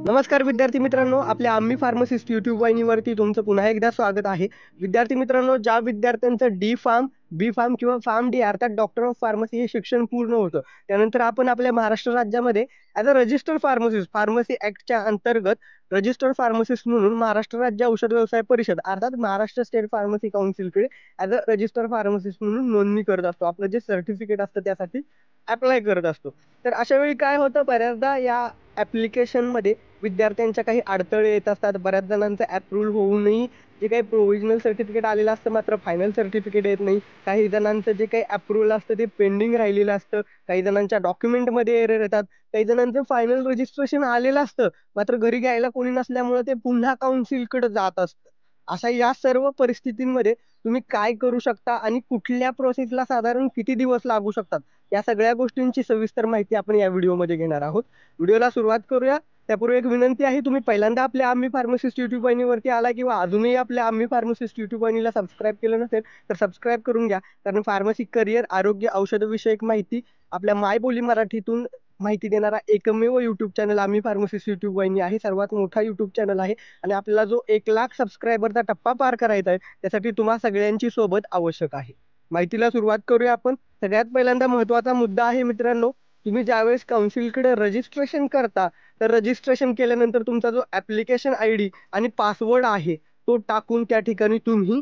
नमस्कार विद्यार्थी मित्रांनो, आपल्या आम्ही फार्मासिस्ट यूट्यूब वाहिनीवरती तुमचं पुन्हा एकदा स्वागत आहे. विद्यार्थी मित्रांनो, ज्या विद्यार्थ्यांचं डी फार्म, बी फार्म किंवा फार्म डी अर्थात डॉक्टर ऑफ फार्मसी हे शिक्षण पूर्ण होतं, त्यानंतर आपण आपल्या महाराष्ट्र राज्यामध्ये as a registered pharmacist pharmacy ॲक्टच्या अंतर्गत रजिस्टर्ड फार्मसिस्ट म्हणून महाराष्ट्र राज्य औषध व्यवसाय परिषद अर्थात महाराष्ट्र स्टेट फार्मसी काउन्सिलकडे ॲज अ रजिस्टर्ड फार्मसिस्ट म्हणून नोंदणी करत असतो. आपलं जे सर्टिफिकेट असतं त्यासाठी अप्लाय करत असतो. तर अशा वेळी काय होतं, बऱ्याचदा या ॲप्लिकेशनमध्ये विद्यार्थ्यांच्या काही अडथळे येत असतात. बऱ्याच जणांचं अप्रूव्हल होऊनही जे काही प्रोव्हिजनल सर्टिफिकेट आलेलं असतं मात्र फायनल सर्टिफिकेट येत नाही. काही जणांचं जे काही अप्रूव्हल असतं ते पेंडिंग राहिलेलं असतं. काही जणांच्या डॉक्युमेंटमध्ये एरर येतात. काही जणांचं फायनल रजिस्ट्रेशन आलेलं असतं मात्र घरी घ्यायला कोणी नसल्यामुळे ते पुन्हा काउन्सिलकडे जात असतं. अशा या सर्व परिस्थितींमध्ये तुम्ही काय करू शकता आणि कुठल्या प्रोसेसला साधारण किती दिवस लागू शकतात, या सगळ्या गोष्टींची सविस्तर माहिती आपण या व्हिडिओमध्ये घेणार आहोत. व्हिडिओला सुरुवात करूया. त्यापूर्वी एक विनंती आहे, तुम्ही पहिल्यांदा आपल्या आम्ही फार्मासिस्ट यूट्यूब वाहिनीवरती आला किंवा अजूनही आपल्या आम्ही फार्मासिस्ट यूट्यूब वाहिनीला सबस्क्राईब केलं नसेल तर सबस्क्राईब करून घ्या. कारण फार्मसी करिअर, आरोग्य, औषधविषयक माहिती आपल्या मायबोली मराठीतून माहिती देणारा एकमेव यूट्यूब चॅनल आम्ही फार्मसिस्ट यूट्यूब वाहिनी आहे. सर्वात मोठा यूट्यूब चॅनल आहे आणि आपल्याला जो 1,00,000 सबस्क्रायबरचा टप्पा पार करायचा आहे त्यासाठी तुम्हा सगळ्यांची सोबत आवश्यक आहे. माहितीला सुरुवात करूया आपण. सगळ्यात पहिल्यांदा महत्त्वाचा मुद्दा आहे मित्रांनो, तुम्ही ज्यावेळेस काउन्सिलकडे रजिस्ट्रेशन करता तर रजिस्ट्रेशन केल्यानंतर तुमचा जो ॲप्लिकेशन आय डी आणि पासवर्ड आहे तो टाकून त्या ठिकाणी तुम्ही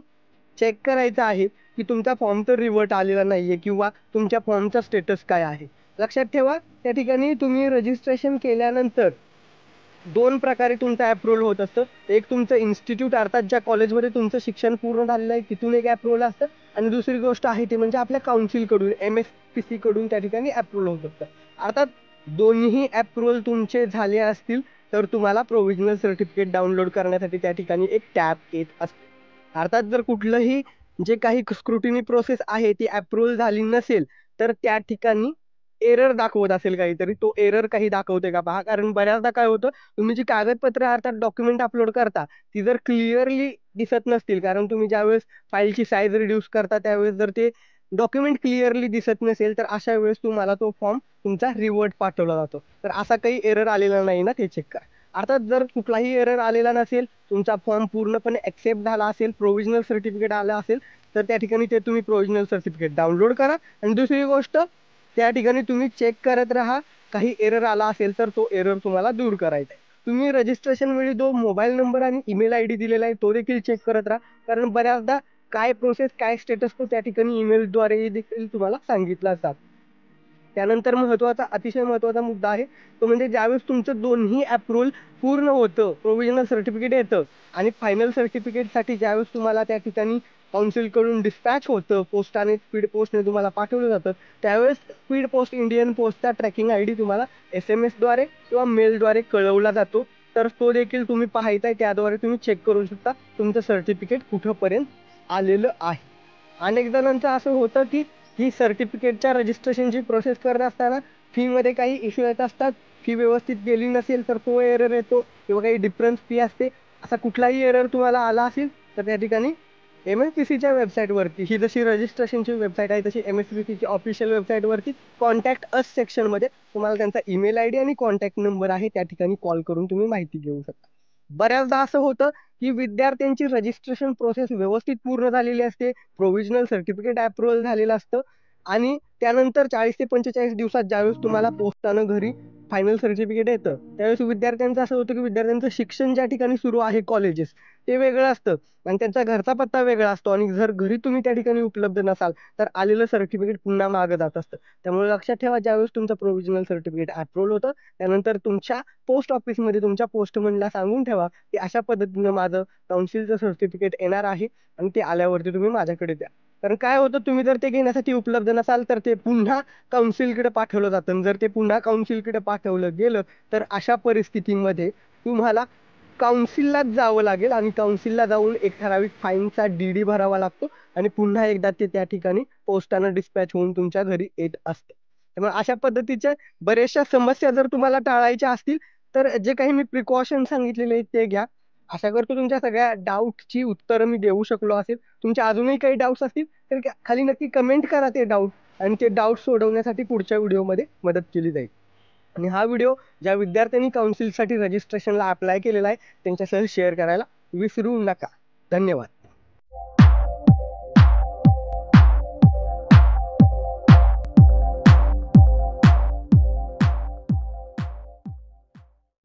चेक करायचा आहे की तुमचा फॉर्म तर रिव्हर्ट आलेला नाहीये किंवा तुमच्या फॉर्मचा स्टेटस काय आहे. लक्षात ठेवा, त्या ठिकाणी तुम्ही रजिस्ट्रेशन केल्यानंतर दोन प्रकारे तुमचं अप्रूव्हल होत असतं. एक तुमचं इन्स्टिट्यूट अर्थात ज्या कॉलेजमध्ये तुमचं शिक्षण पूर्ण झालेलं आहे तिथून एक अप्रूव्हल असतं आणि दुसरी गोष्ट आहे ती म्हणजे आपल्या काउन्सिलकडून MSPC कडून त्या ठिकाणी अप्रूव्हल होत असतं. अर्थात दोन्ही अप्रूव्हल तुमचे झाले असतील तर तुम्हाला प्रोव्हिजनल सर्टिफिकेट डाउनलोड करण्यासाठी त्या ठिकाणी एक टॅब येत असते. अर्थात जर कुठलंही जे काही स्क्रुटिनी प्रोसेस आहे ती अप्रूव्हल झाली नसेल तर त्या ठिकाणी एरर दाखवत असेल काहीतरी, तो एरर काही दाखवते का पहा. कारण बऱ्याचदा काय होतं, तुम्ही जी कागदपत्र अर्थात डॉक्युमेंट अपलोड करता ती जर क्लिअरली दिसत नसतील, कारण तुम्ही ज्यावेळेस फाईलची साईज रिड्यूस करता त्यावेळेस जर ते डॉक्युमेंट क्लिअरली दिसत नसेल तर अशा वेळेस तुम्हाला तो फॉर्म तुमचा रिव्हर्ट पाठवला जातो. तर असा काही एरर आलेला नाही ना ते चेक करा. अर्थात जर कुठलाही एरर आलेला नसेल, तुमचा फॉर्म पूर्णपणे ॲक्सेप्ट झाला असेल, प्रोव्हिजनल सर्टिफिकेट आलं असेल तर त्या ठिकाणी ते तुम्ही प्रोव्हिजनल सर्टिफिकेट डाउनलोड करा. आणि दुसरी गोष्ट, त्या ठिकाणी तुम्ही चेक करत राहा. काही एरर आला असेल तर तो एरर तुम्हाला दूर करायचा आहे. तुम्ही रजिस्ट्रेशन वेळी जो मोबाईल नंबर आणि ईमेल आय डी दिलेला आहे तो देखील चेक करत राहा. कारण बऱ्याचदा काय प्रोसेस, काय स्टेटस तो त्या ठिकाणी ईमेलद्वारे देखील तुम्हाला सांगितला जातो. त्यानंतर महत्त्वाचा, अतिशय महत्त्वाचा मुद्दा आहे तो म्हणजे ज्यावेळेस तुमचं दोन्ही अप्रूव्हल पूर्ण होतं, प्रोव्हिजनल सर्टिफिकेट येतं आणि फायनल सर्टिफिकेटसाठी ज्यावेळेस तुम्हाला त्या ठिकाणी काउन्सिलकडून डिस्पॅच होतं, पोस्टाने स्पीड पोस्टने तुम्हाला पाठवलं जातं, त्यावेळेस स्पीड पोस्ट इंडियन पोस्टचा ट्रॅकिंग आय डी तुम्हाला SMS द्वारे किंवा मेलद्वारे कळवला जातो. तर तो देखील तुम्ही पाहायचा आहे, त्याद्वारे तुम्ही चेक करू शकता तुमचं सर्टिफिकेट कुठंपर्यंत आलेलं आहे. अनेक जणांचं असं होतं की ही सर्टिफिकेटच्या रजिस्ट्रेशनची प्रोसेस करत असताना फीमध्ये काही इश्यू येत असतात. फी व्यवस्थित गेली नसेल तर तो एरर येतो किंवा काही डिफरन्स फी असते. असा कुठलाही एरर तुम्हाला आला असेल तर त्या ठिकाणी MSPCच्या वेबसाईटवरती, ही जशी रजिस्ट्रेशनची वेबसाईट आहे तशी MSPCची ऑफिशियल वेबसाईटवरती कॉन्टॅक्ट अस सेक्शनमध्ये तुम्हाला त्यांचा ईमेल आय डी आणि कॉन्टॅक्ट नंबर आहे, त्या ठिकाणी कॉल करून तुम्ही माहिती घेऊ शकता. बऱ्याचदा असं होतं की विद्यार्थ्यांची रजिस्ट्रेशन प्रोसेस व्यवस्थित पूर्ण झालेली असते, प्रोव्हिजनल सर्टिफिकेट अप्रूव्हल झालेलं असतं आणि त्यानंतर 40 ते 45 दिवसात ज्यावेळेस तुम्हाला पोस्टानं घरी फायनल सर्टिफिकेट येतं त्यावेळेस विद्यार्थ्यांचं असं होतं की विद्यार्थ्यांचं शिक्षण ज्या ठिकाणी सुरू आहे कॉलेजेस ते वेगळं असतं आणि त्यांचा घरचा पत्ता वेगळा असतो आणि जर घरी तुम्ही त्या ठिकाणी उपलब्ध नसाल तर आलेलं सर्टिफिकेट पुन्हा मागं जात असतं. त्यामुळे लक्षात ठेवा, ज्यावेळेस तुमचं प्रोव्हिजनल सर्टिफिकेट अप्रूव्हल होतं त्यानंतर तुमच्या पोस्ट ऑफिसमध्ये तुमच्या पोस्टमनला सांगून ठेवा की अशा पद्धतीनं माझं काउन्सिलचं सर्टिफिकेट येणार आहे आणि ते आल्यावरती तुम्ही माझ्याकडे द्या. कारण काय होतं, तुम्ही जर ते घेण्यासाठी उपलब्ध नसाल तर ते पुन्हा काउन्सिलकडे पाठवलं जातं आणि जर ते पुन्हा काउन्सिलकडे पाठवलं गेलं तर अशा परिस्थितीमध्ये तुम्हाला काउन्सिललाच जावं लागेल आणि काउन्सिलला जाऊन एक ठराविक फाईनचा DD भरावा लागतो आणि पुन्हा एकदा ते त्या ठिकाणी पोस्टानं डिस्पॅच होऊन तुमच्या घरी येत असते. त्यामुळे अशा पद्धतीच्या बऱ्याचशा समस्या जर तुम्हाला टाळायच्या असतील तर जे काही मी प्रिकॉशन सांगितलेले आहेत ते घ्या. आशा करतो तुमच्या सगळ्या डाऊटची उत्तरं मी देऊ शकलो असेल. तुमचे अजूनही काही डाऊट्स असतील तर खाली नक्की कमेंट करा ते डाऊट आणि ते डाऊट सोडवण्यासाठी पुढच्या व्हिडिओमध्ये मदत केली जाईल. आणि हा व्हिडिओ ज्या विद्यार्थ्यांनी काउन्सिलसाठी रजिस्ट्रेशनला अप्लाय केलेला आहे त्यांच्यासह शेअर करायला विसरू नका. धन्यवाद.